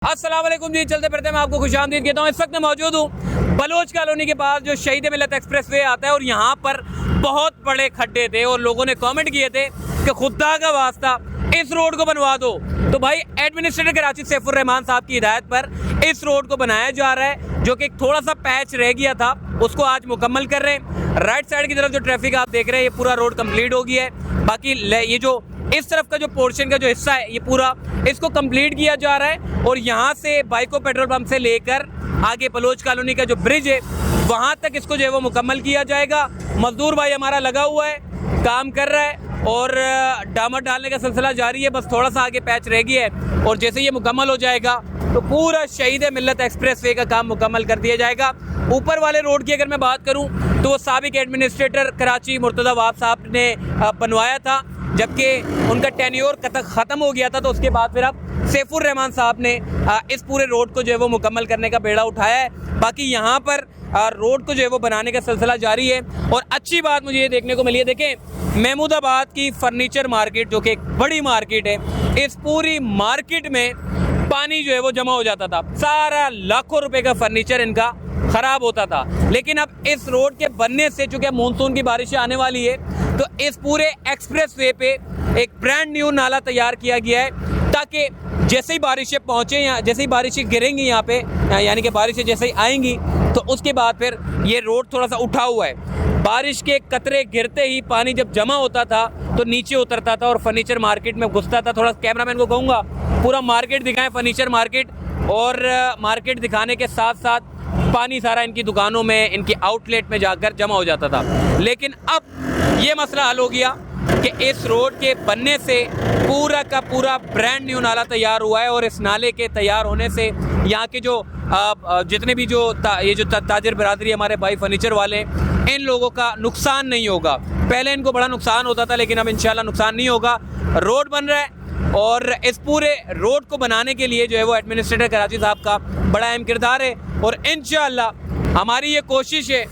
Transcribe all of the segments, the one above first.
अस्सलाम वालेकुम जी, चलते फिरते मैं आपको खुशामदीद कहता हूँ। इस वक्त मैं मौजूद हूँ बलोच कॉलोनी के पास जो शहीद मिलत एक्सप्रेसवे आता है और यहाँ पर बहुत बड़े खड्डे थे और लोगों ने कमेंट किए थे कि खुदा का वास्ता इस रोड को बनवा दो। तो भाई एडमिनिस्ट्रेटर कराची सैफुर रहमान साहब की हिदायत पर इस रोड को बनाया जा रहा है, जो कि थोड़ा सा पैच रह गया था उसको आज मुकम्मल कर रहे हैं। राइट साइड की तरफ जो ट्रैफिक आप देख रहे हैं ये पूरा रोड कंप्लीट हो गया है। बाकी ये जो इस तरफ का जो पोर्शन का जो हिस्सा है ये पूरा इसको कंप्लीट किया जा रहा है और यहाँ से बाइको पेट्रोल पंप से लेकर आगे बलोच कॉलोनी का जो ब्रिज है वहाँ तक इसको जो है वो मुकम्मल किया जाएगा। मजदूर भाई हमारा लगा हुआ है, काम कर रहा है और डामर डालने का सिलसिला जारी है। बस थोड़ा सा आगे पैच रह गया है और जैसे ये मुकम्मल हो जाएगा तो पूरा शहीद मिल्लत एक्सप्रेसवे का काम मुकम्मल कर दिया जाएगा। ऊपर वाले रोड की अगर मैं बात करूं तो वो साबिक एडमिनिस्ट्रेटर कराची मुर्तज़ा वाब साहब ने बनवाया था, जबकि उनका टेन्योर ख़त्म हो गया था। तो उसके बाद फिर अब सैफुर रहमान साहब ने इस पूरे रोड को जो है वो मुकम्मल करने का बेड़ा उठाया है। बाकी यहाँ पर रोड को जो है वो बनाने का सिलसिला जारी है। और अच्छी बात मुझे ये देखने को मिली है, देखें महमूदाबाद की फर्नीचर मार्केट जो कि एक बड़ी मार्केट है, इस पूरी मार्केट में पानी जो है वो जमा हो जाता था। सारा लाखों रुपए का फर्नीचर इनका खराब होता था। लेकिन अब इस रोड के बनने से चूंकि मानसून की बारिशें आने वाली है तो इस पूरे एक्सप्रेसवे पे एक ब्रांड न्यू नाला तैयार किया गया है, ताकि जैसे ही बारिशें पहुंचे या जैसे ही बारिशें गिरेंगी यहाँ पे, यानी कि बारिशें जैसे ही आएंगी तो उसके बाद फिर ये रोड थोड़ा सा उठा हुआ है। बारिश के कतरे गिरते ही पानी जब जमा होता था तो नीचे उतरता था और फर्नीचर मार्केट में घुसता था। थोड़ा कैमरामैन को कहूँगा पूरा मार्केट दिखाएं, फर्नीचर मार्केट, और मार्केट दिखाने के साथ साथ पानी सारा इनकी दुकानों में, इनकी आउटलेट में जाकर जमा हो जाता था। लेकिन अब ये मसला हल हो गया कि इस रोड के बनने से पूरा का पूरा ब्रांड न्यू नाला तैयार हुआ है और इस नाले के तैयार होने से यहाँ के जो जितने भी जो ताजिर बिरादरी हमारे भाई फर्नीचर वाले, इन लोगों का नुकसान नहीं होगा। पहले इनको बड़ा नुकसान होता था लेकिन अब इंशाल्लाह नुकसान नहीं होगा। रोड बन रहा है और इस पूरे रोड को बनाने के लिए जो है वो एडमिनिस्ट्रेटर कराची साहब का बड़ा अहम किरदार है। और इंशाल्लाह हमारी ये कोशिश है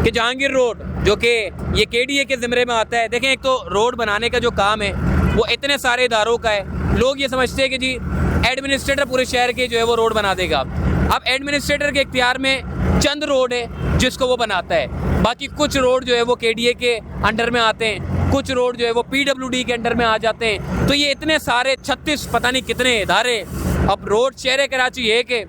कि जहांगीर रोड जो कि ये KDA के ज़िम्मे में आता है, देखें एक तो रोड बनाने का जो काम है वो इतने सारे इदारों का है। लोग ये समझते हैं कि जी एडमिनिस्ट्रेटर पूरे शहर के जो है वो रोड बना देगा। अब एडमिनिस्ट्रेटर के इख्तियार में चंद रोड है जिसको वो बनाता है, बाकी कुछ रोड जो है वो KDA के अंडर में आते हैं, कुछ रोड जो है वो PWD के अंडर में आ जाते हैं। तो ये इतने सारे 36 पता नहीं कितने इदारे, अब रोड शहर कराची है कि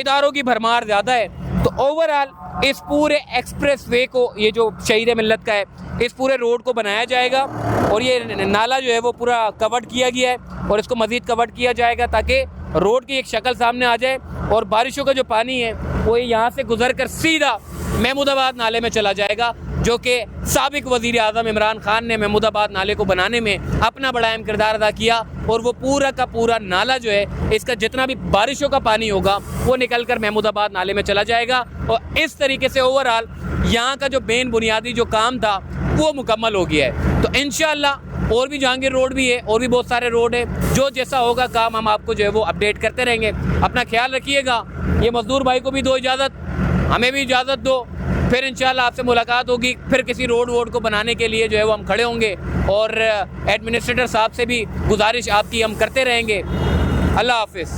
इदारों की भरमार ज़्यादा है। तो ओवरऑल इस पूरे एक्सप्रेसवे को, ये जो शहीद मिल्लत का है, इस पूरे रोड को बनाया जाएगा और ये नाला जो है वो पूरा कवर्ड किया गया है और इसको मज़ीद कवर्ड किया जाएगा ताकि रोड की एक शक्ल सामने आ जाए और बारिशों का जो पानी है वो यहाँ से गुजर कर सीधा महमूदाबाद नाले में चला जाएगा, जो कि साबिक वज़ीर आज़म इमरान खान ने महमूदाबाद नाले को बनाने में अपना बड़ा अहम किरदार अदा किया। और वो पूरा का पूरा नाला जो है, इसका जितना भी बारिशों का पानी होगा वो निकल कर महमूदाबाद नाले में चला जाएगा। और इस तरीके से ओवरऑल यहाँ का जो मेन बुनियादी जो काम था वो मुकम्मल हो गया है। तो इंशाल्लाह और भी जहांगीर रोड भी है और भी बहुत सारे रोड है, जो जैसा होगा काम हम आपको जो है वो अपडेट करते रहेंगे। अपना ख्याल रखिएगा। ये मजदूर भाई को भी दो इजाज़त, हमें भी इजाज़त दो, फिर इंशाल्लाह आपसे मुलाकात होगी। फिर किसी रोड को बनाने के लिए जो है वो हम खड़े होंगे और एडमिनिस्ट्रेटर साहब से भी गुजारिश आपकी हम करते रहेंगे। अल्लाह हाफिज़।